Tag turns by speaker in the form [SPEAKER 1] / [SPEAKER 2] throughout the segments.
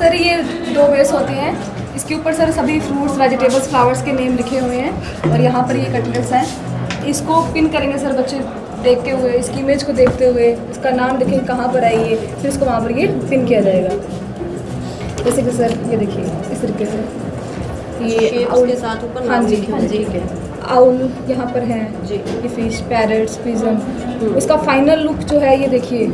[SPEAKER 1] Sir ये 2 base होते हैं, इसके ऊपर सर सभी फ्रूट्स वेजिटेबल्स फ्लावर्स के नेम लिखे हुए हैं और यहाँ पर ये कटलेट्स हैं। इसको पिन करेंगे सर बच्चे देखते हुए, इसकी इमेज को देखते हुए, इसका नाम देखेंगे कहाँ पर आई है, फिर इसको वहाँ पर ये पिन किया जाएगा। जैसे कि सर ये देखिए इस तरीके से ये आउल के साथ ऊपर
[SPEAKER 2] हाँ जी
[SPEAKER 1] ठीक है, आउल यहाँ पर है जी, ये फिश पैरट्स पिजन। इसका फाइनल लुक जो है ये देखिए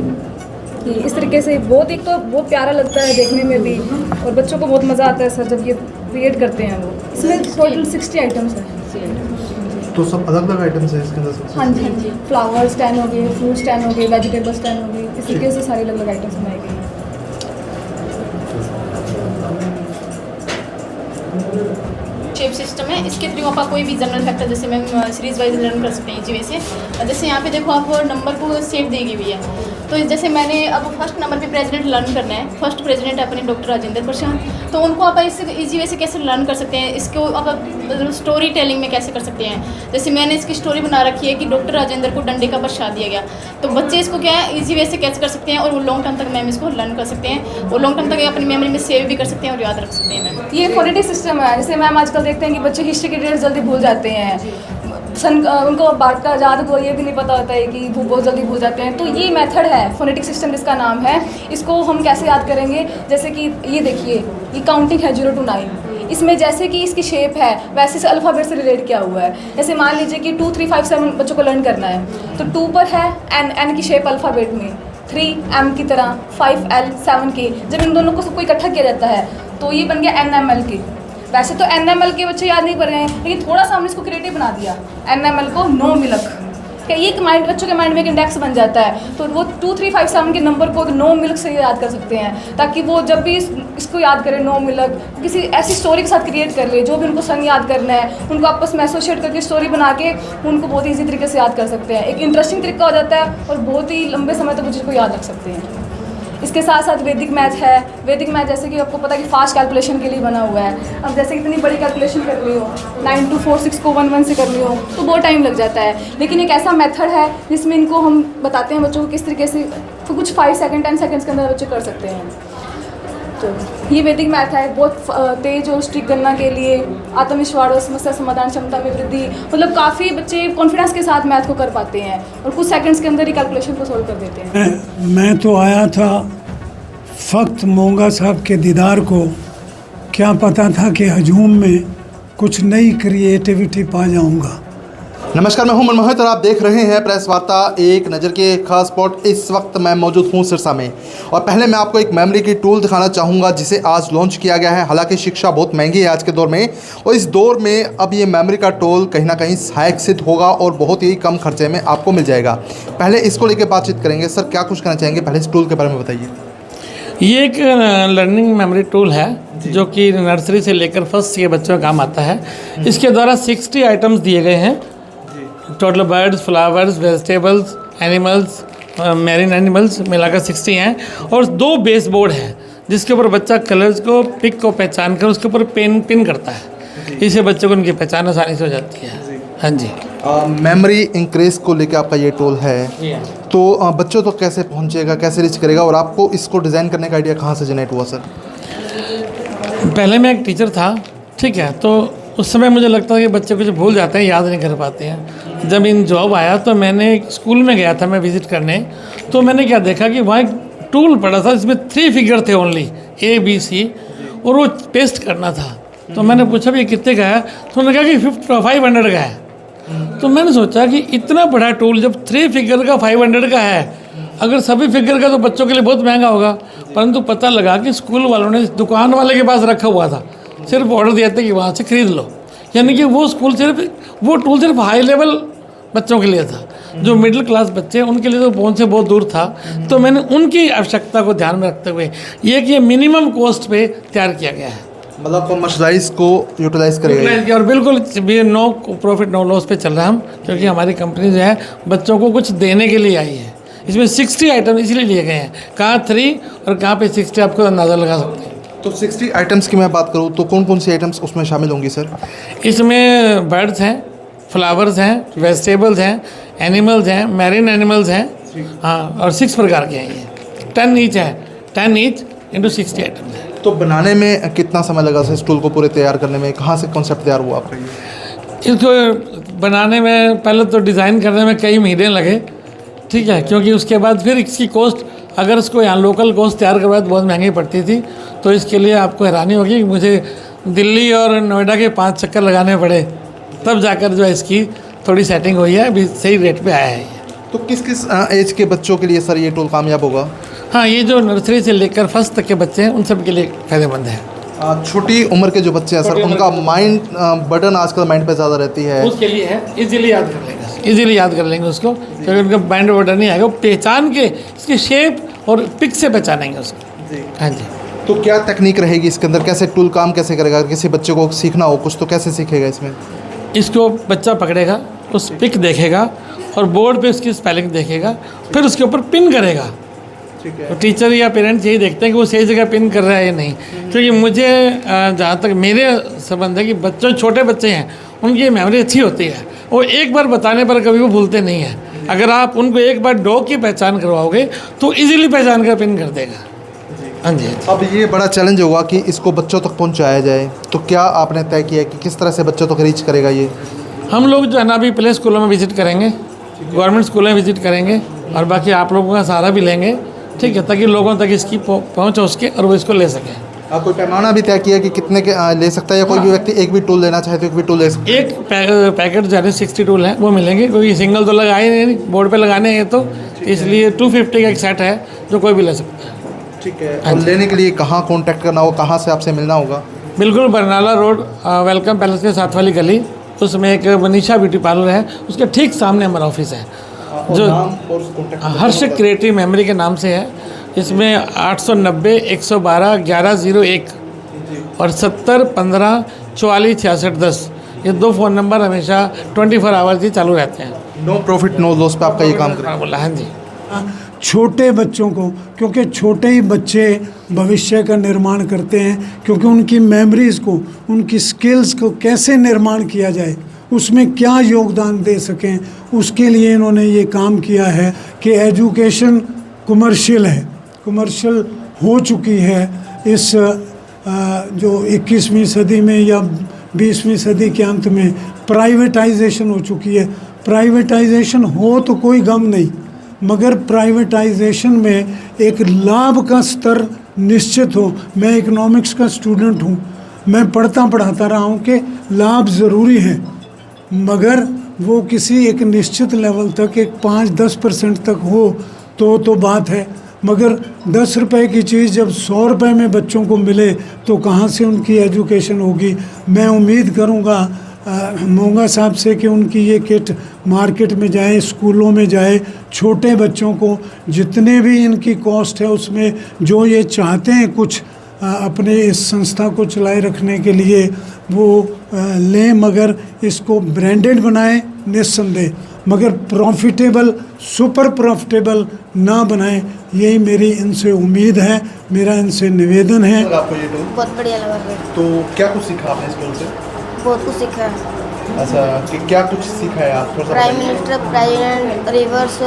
[SPEAKER 1] कि इस तरीके से बहुत एक तो बहुत प्यारा लगता है देखने में भी, और बच्चों को बहुत मज़ा आता है सर जब ये क्रिएट करते हैं वो। इसमें टोटल 60 आइटम्स हैं।
[SPEAKER 3] तो सब अलग अलग आइटम्स हैं इसके अंदर?
[SPEAKER 1] हाँ जी, फ्लावर्स 10 हो गए, फ्रूट्स 10 हो गए, वेजिटेबल्स 10 हो गए, इस तरीके से सारे अलग अलग आइटम्स बनाए गए हैं।
[SPEAKER 2] शेप सिस्टम है, इसके थ्रू आप कोई भी जनरल फैक्टर जैसे मैम सीरीज वाइज लर्न कर सकते हैं इजी वैसे। जैसे यहाँ पे देखो आप नंबर को शेप देगी हुई है, तो जैसे मैंने अब फर्स्ट नंबर पे प्रेसिडेंट लर्न करना है, फर्स्ट प्रेसिडेंट है अपने डॉक्टर राजेंद्र प्रसाद, तो उनको आप इस इजी वे से कैसे लर्न कर सकते हैं, इसको आप स्टोरी टेलिंग में कैसे कर सकते हैं। जैसे मैंने इसकी स्टोरी बना रखी है कि डॉक्टर राजेंद्र को डंडे का प्रसाद दिया गया, तो बच्चे इसको क्या है ईजी वे से कैच कर सकते हैं और वो लॉन्ग टर्म तक मैम इसको लर्न कर सकते हैं और लॉन्ग टर्म तक अपनी मेमोरी में सेव भी कर सकते हैं और याद रख सकते हैं मैम।
[SPEAKER 1] ये फोनेटिक सिस्टम है। जैसे मैम आजकल देखते हैं कि बच्चे हिस्ट्री के डेट्स जल्दी भूल जाते हैं, उनको भारत का आज़ाद को ये भी नहीं पता होता है कि वो बहुत जल्दी भूल जाते हैं। तो ये मेथड है फोनेटिक सिस्टम जिसका नाम है, इसको हम कैसे याद करेंगे। जैसे कि ये देखिए ये काउंटिंग है 0 to 9, इसमें जैसे कि इसकी शेप है वैसे से अल्फ़ाबेट से रिलेट किया हुआ है। जैसे मान लीजिए कि 2 3 5 7 बच्चों को लर्न करना है, तो 2 पर है एन की शेप अल्फ़ाबेट में, 3 M की तरह, 5 L 7 K। जब इन दोनों को सबको इकट्ठा किया जाता है तो ये बन गया NML के। वैसे तो NML के बच्चे याद नहीं कर रहे हैं, लेकिन थोड़ा सा हमने इसको क्रिएटिव बना दिया, NML को नो मिल्क। क्या ये माइंड बच्चों के माइंड में एक इंडेक्स बन जाता है, तो वो 2 3 5 7 के नंबर को नो मिल्क से याद कर सकते हैं, ताकि वो जब भी इसको याद करें नो मिल्क किसी ऐसी स्टोरी के साथ क्रिएट कर ले जो भी उनको संग याद करना है, उनको आपस में एसोसिएट करके स्टोरी बना के उनको बहुत ईजी तरीके से याद कर सकते हैं। एक इंटरेस्टिंग तरीका हो जाता है और बहुत ही लंबे समय तक चीज़ को याद रख सकते हैं। इसके साथ साथ वैदिक मैथ है। वैदिक मैथ जैसे कि आपको पता है कि फास्ट कैलकुलेशन के लिए बना हुआ है। अब जैसे इतनी बड़ी कैलकुलेशन करनी हो, 9 2 4 6 को 1 1 से करनी हो तो बहुत टाइम लग जाता है, लेकिन एक ऐसा मेथड है जिसमें इनको हम बताते हैं बच्चों को किस तरीके से तो कुछ 5 सेकंड 10 सेकंड्स के अंदर बच्चे कर सकते हैं। तो ये वैदिक मैथ है, बहुत तेज और स्ट्रिक्ट गणना के लिए, आत्मविश्वास और समस्या समाधान क्षमता में वृद्धि, मतलब काफ़ी बच्चे कॉन्फिडेंस के साथ मैथ को कर पाते हैं और कुछ सेकंड्स के अंदर ही कैलकुलेशन को सोल्व कर देते हैं।
[SPEAKER 4] मैं तो आया था फ़क्त मोंगा साहब के दीदार को, क्या पता था कि हजूम में कुछ नई क्रिएटिविटी पा जाऊंगा।
[SPEAKER 3] नमस्कार, मैं हूं मनमोहित और आप देख रहे हैं प्रेस वार्ता एक नज़र के खास स्पॉट। इस वक्त मैं मौजूद हूं सिरसा में और पहले मैं आपको एक मेमोरी की टूल दिखाना चाहूंगा जिसे आज लॉन्च किया गया है। हालांकि शिक्षा बहुत महंगी है आज के दौर में और इस दौर में अब ये मेमोरी का टूल कहीं ना कहीं सहायक सिद्ध होगा और बहुत ही कम खर्चे में आपको मिल जाएगा। पहले इसको लेकर बातचीत करेंगे। सर क्या कुछ कहना चाहेंगे, पहले इस टूल के बारे में बताइए।
[SPEAKER 5] ये एक लर्निंग मेमोरी टूल है जो कि नर्सरी से लेकर फर्स्ट के बच्चों का काम आता है। इसके द्वारा 60 आइटम्स दिए गए हैं, total birds, flowers, vegetables, animals, marine animals मिलाकर 60 हैं और 2 बेस बोर्ड हैं जिसके ऊपर बच्चा कलर्स को पिक को पहचान कर उसके ऊपर पिन करता है। इससे बच्चों को उनकी पहचान आसानी से हो जाती है। हाँ जी,
[SPEAKER 3] मेमोरी इंक्रीज को लेकर आपका ये टूल है, तो बच्चों तक कैसे पहुंचेगा, कैसे रीच करेगा और आपको इसको डिज़ाइन करने का आइडिया कहाँ से जनरेट हुआ सर?
[SPEAKER 5] पहले मैं एक टीचर था, ठीक है, तो उस समय मुझे लगता है कि बच्चे कुछ भूल जाते हैं, याद नहीं कर पाते हैं। जब इन जॉब आया तो मैंने एक स्कूल में गया था मैं विज़िट करने, तो मैंने क्या देखा कि वहाँ एक टूल पड़ा था जिसमें 3 फिगर थे ओनली ABC और वो पेस्ट करना था। तो मैंने पूछा भी कितने का है, तो उन्होंने कहा कि 500 का है। तो मैंने सोचा कि इतना बड़ा टूल जब 3 फिगर का 500 का है, अगर सभी फिगर का तो बच्चों के लिए बहुत महंगा होगा। परंतु पता लगा कि स्कूल वालों ने दुकान वाले के पास रखा हुआ था, सिर्फ ऑर्डर दिया था कि वहाँ से ख़रीद लो। यानी कि वो टूल सिर्फ हाई लेवल बच्चों के लिए था, जो मिडिल क्लास बच्चे उनके लिए तो पहुँच से बहुत दूर था। तो मैंने उनकी आवश्यकता को ध्यान में रखते हुए ये मिनिमम कॉस्ट पे तैयार किया गया है।
[SPEAKER 3] मतलब कमर्शलाइज को यूटिलाइज करेगा
[SPEAKER 5] और बिल्कुल भी नो प्रॉफिट नो लॉस पे चल रहा है हम, क्योंकि हमारी कंपनी जो है बच्चों को कुछ देने के लिए आई है। इसमें 60 आइटम इसलिए लिए गए हैं, कहाँ 3 और कहाँ पे 60 आपको अंदाज़ा लगा सकते हैं।
[SPEAKER 3] तो 60 आइटम्स की मैं बात करूँ तो कौन कौन सी आइटम्स उसमें शामिल होंगी सर?
[SPEAKER 5] इसमें बर्ड्स हैं, फ्लावर्स हैं, वेजिटेबल्स हैं, एनिमल्स हैं, मैरीन एनिमल्स हैं, हाँ, और 6 प्रकार के हैं। ये 10 ईच है, 10 ईच इंटू 60 आइटम्स है।
[SPEAKER 3] तो बनाने में कितना समय लगा इस टूल को पूरे तैयार करने में? कहाँ से कॉन्सेप्ट तैयार हुआ आपका ये?
[SPEAKER 5] इसको बनाने में पहले तो डिज़ाइन करने में कई महीने लगे, ठीक है, क्योंकि उसके बाद फिर इसकी कॉस्ट, अगर इसको यहाँ लोकल कॉस्ट तैयार करवाए तो बहुत महंगी पड़ती थी। तो इसके लिए आपको हैरानी होगी कि मुझे दिल्ली और नोएडा के 5 चक्कर लगाने पड़े, तब जाकर जो है इसकी थोड़ी सेटिंग हुई है, अभी सही रेट पे आया है ये।
[SPEAKER 3] तो किस किस एज के बच्चों के लिए सर ये टूल कामयाब होगा?
[SPEAKER 5] हाँ, ये जो नर्सरी से लेकर फर्स्ट तक के बच्चे हैं उन सब के लिए फ़ायदेमंद है।
[SPEAKER 3] छोटी उम्र के जो बच्चे हैं सर, उनका माइंड बर्डन आजकल माइंड पे ज़्यादा रहती है।
[SPEAKER 5] उसके लिए है, इजीली याद कर लेंगे, इजीली याद कर लेंगे उसको, क्योंकि उनका माइंड बर्डन नहीं आएगा, वो पहचान के इसकी शेप और पिक से पहचानेंगे उसको। हाँ जी।
[SPEAKER 3] तो क्या तकनीक रहेगी इसके अंदर? कैसे टूल काम कैसे करेगा? किसी बच्चे को सीखना हो कुछ तो कैसे सीखेगा इसमें?
[SPEAKER 5] इसको बच्चा पकड़ेगा, उस पिक देखेगा और बोर्ड पे उसकी स्पेलिंग देखेगा, फिर उसके ऊपर पिन करेगा।
[SPEAKER 3] ठीक है।
[SPEAKER 5] तो टीचर या पेरेंट्स यही देखते हैं कि वो सही जगह पिन कर रहा है या नहीं। क्योंकि मुझे जहाँ तक मेरे संबंध है कि बच्चों, छोटे बच्चे हैं, उनकी मेमोरी अच्छी होती है, वो एक बार बताने पर कभी वो भूलते नहीं हैं। अगर आप उनको एक बार डॉग की पहचान करवाओगे तो इजीली पहचान कर पिन कर देगा। हाँ जी।
[SPEAKER 3] अब ये बड़ा चैलेंज होगा कि इसको बच्चों तक पहुंचाया जाए, तो क्या आपने तय किया कि किस तरह से बच्चों तक रीच करेगा ये?
[SPEAKER 5] हम लोग जो है ना अभी प्ले स्कूलों में विजिट करेंगे, गवर्नमेंट स्कूलों में विजिट करेंगे और बाकी आप लोगों का सहारा भी लेंगे, ठीक है, ताकि लोगों तक इसकी पहुँच हो सके और वो इसको ले सकें।
[SPEAKER 3] कोई पैमाना भी तय किया कि कितने के ले सकता है, या कोई भी व्यक्ति एक भी टूल लेना चाहे तो एक भी टूल ले सकता है?
[SPEAKER 5] एक पैकेट जो है 60 टूल हैं वो मिलेंगे, क्योंकि सिंगल तो लगाए नहीं, बोर्ड पे लगाने हैं, तो इसलिए 250 का एक सेट है जो कोई भी ले सकता है।
[SPEAKER 3] ठीक है। और लेने के लिए कहाँ कॉन्टैक्ट करना होगा, कहाँ से आपसे मिलना होगा?
[SPEAKER 5] बिल्कुल, बरनाला रोड, वेलकम पैलेस के साथ वाली गली, उसमें एक मनीषा ब्यूटी पार्लर है, उसके ठीक सामने हमारा ऑफिस है, जो हर्ष क्रिएटिव मेमोरी के नाम से है। इसमें 890 112 1101 और 70 15 44 66 10, ये 2 फ़ोन नंबर हमेशा 24 आवर्स ही चालू रहते हैं।
[SPEAKER 3] नो प्रॉफिट नो लॉस पे आपका ये काम करेगा?
[SPEAKER 5] बोला। हाँ जी।
[SPEAKER 4] छोटे बच्चों को, क्योंकि छोटे ही बच्चे भविष्य का निर्माण करते हैं, क्योंकि उनकी मेमोरीज़ को, उनकी स्किल्स को कैसे निर्माण किया जाए, उसमें क्या योगदान दे सकें, उसके लिए इन्होंने ये काम किया है कि एजुकेशन कमर्शियल है, कमर्शियल हो चुकी है। इस जो 21वीं सदी में या 20वीं सदी के अंत में प्राइवेटाइजेशन हो चुकी है। प्राइवेटाइजेशन हो तो कोई गम नहीं, मगर प्राइवेटाइजेशन में एक लाभ का स्तर निश्चित हो। मैं इकोनॉमिक्स का स्टूडेंट हूँ, मैं पढ़ाता रहा हूँ कि लाभ ज़रूरी है, मगर वो किसी एक निश्चित लेवल तक, एक 5-10% तक हो तो बात है। मगर 10 रुपए की चीज़ जब 100 रुपए में बच्चों को मिले तो कहाँ से उनकी एजुकेशन होगी। मैं उम्मीद करूँगा मोंगा साहब से कि उनकी ये किट मार्केट में जाए, स्कूलों में जाए, छोटे बच्चों को जितने भी इनकी कॉस्ट है उसमें जो ये चाहते हैं कुछ अपने इस संस्था को चलाए रखने के लिए वो लें, मगर इसको ब्रांडेड बनाएं निस्संदेह, मगर प्रॉफिटेबल, सुपर प्रॉफिटेबल ना बनाएं। यही मेरी इनसे उम्मीद है, मेरा इनसे निवेदन है।
[SPEAKER 3] आपको ये टूल
[SPEAKER 6] बहुत बढ़िया लगा फिर।
[SPEAKER 3] तो क्या कुछ सीखा आपने इस टूल से?
[SPEAKER 6] बहुत कुछ सीखा है।
[SPEAKER 3] अच्छा, कि क्या कुछ सीखा है आप? थोड़ा सा
[SPEAKER 6] प्राइम मिनिस्टर, प्रेसिडेंट, रिवर्स,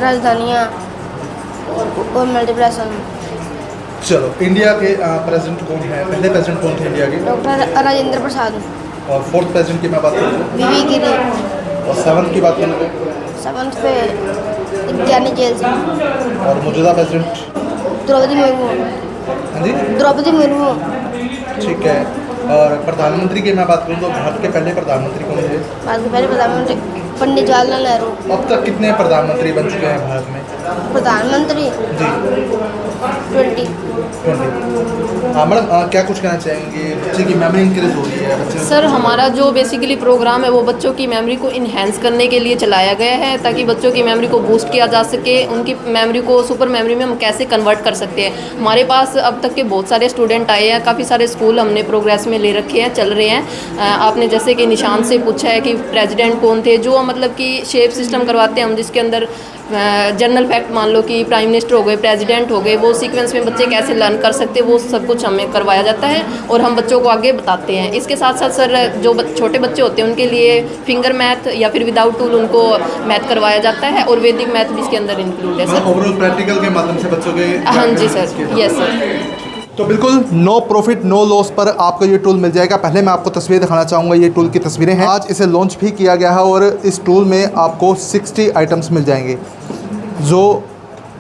[SPEAKER 6] राजधानियाँ और मल्टीप्लेक्शन।
[SPEAKER 3] चलो, इंडिया के प्रेसिडेंट कौन है? पहले प्रेसिडेंट कौन थे इंडिया के?
[SPEAKER 6] डॉक्टर राजेंद्र प्रसाद।
[SPEAKER 3] और 4th प्रेसिडेंट की मैं बात करूँ?
[SPEAKER 6] बीवी गिरी।
[SPEAKER 3] और 7th की बात करूँ?
[SPEAKER 6] 7th पे ज्ञानी जेल सिंह।
[SPEAKER 3] और मौजूदा प्रेसिडेंट?
[SPEAKER 6] द्रौपदी मुर्मू।
[SPEAKER 3] हाँ जी,
[SPEAKER 6] द्रौपदी मुर्मू।
[SPEAKER 3] ठीक है। और प्रधानमंत्री की मैं बात करूँ तो भारत के पहले प्रधानमंत्री कौन थे?
[SPEAKER 6] भारत के पहले प्रधानमंत्री पंडित जवाहरलाल नेहरू।
[SPEAKER 3] अब तक कितने प्रधानमंत्री बन चुके हैं भारत में?
[SPEAKER 6] प्रधानमंत्री
[SPEAKER 3] जी
[SPEAKER 6] 20।
[SPEAKER 3] हाँ मैडम, क्या कुछ कहना चाहेंगे? बच्चे की मेमोरी इंक्रीज हो रही है बच्चे?
[SPEAKER 7] सर, हमारा जो बेसिकली प्रोग्राम है वो बच्चों की मेमोरी को इन्हेंस करने के लिए चलाया गया है, ताकि बच्चों की मेमोरी को बूस्ट किया जा सके। उनकी मेमोरी को सुपर मेमोरी में हम कैसे कन्वर्ट कर सकते हैं। हमारे पास अब तक के बहुत सारे स्टूडेंट आए हैं, काफ़ी सारे स्कूल हमने प्रोग्रेस में ले रखे हैं, चल रहे हैं। आपने जैसे कि निशान से पूछा है कि प्रेसिडेंट कौन थे, जो मतलब कि शेप सिस्टम करवाते हैं हम, जिसके अंदर जनरल फैक्ट मान लो कि प्राइम मिनिस्टर हो गए, प्रेसिडेंट हो गए, वो सीक्वेंस में बच्चे कैसे लर्न कर सकते हैं, वो सब कुछ हमें करवाया जाता है और हम बच्चों को आगे बताते हैं। इसके साथ साथ सर, जो छोटे बच्चे होते हैं उनके लिए फिंगर मैथ या फिर विदाउट टूल उनको मैथ करवाया जाता है और वैदिक मैथ भी इसके अंदर इंक्लूड है सर।
[SPEAKER 3] ओवरऑल प्रैक्टिकल के माध्यम से बच्चों के?
[SPEAKER 7] हाँ जी सर, यस सर।
[SPEAKER 3] तो बिल्कुल नो प्रॉफिट नो लॉस पर आपको ये टूल मिल जाएगा। पहले मैं आपको तस्वीर दिखाना चाहूँगा, ये टूल की तस्वीरें हैं। आज इसे लॉन्च भी किया गया है और इस टूल में आपको 60 आइटम्स मिल जाएंगे जो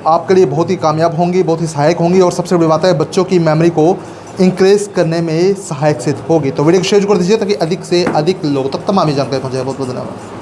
[SPEAKER 3] आपके लिए बहुत ही कामयाब होंगी, बहुत ही सहायक होंगी और सबसे बड़ी बात है बच्चों की मेमोरी को इंक्रीज करने में सहायक सिद्ध होगी। तो वीडियो को शेयर कर दीजिए ताकि अधिक से अधिक लोगों तक तमाम जानकारी पहुँचाए। बहुत बहुत धन्यवाद।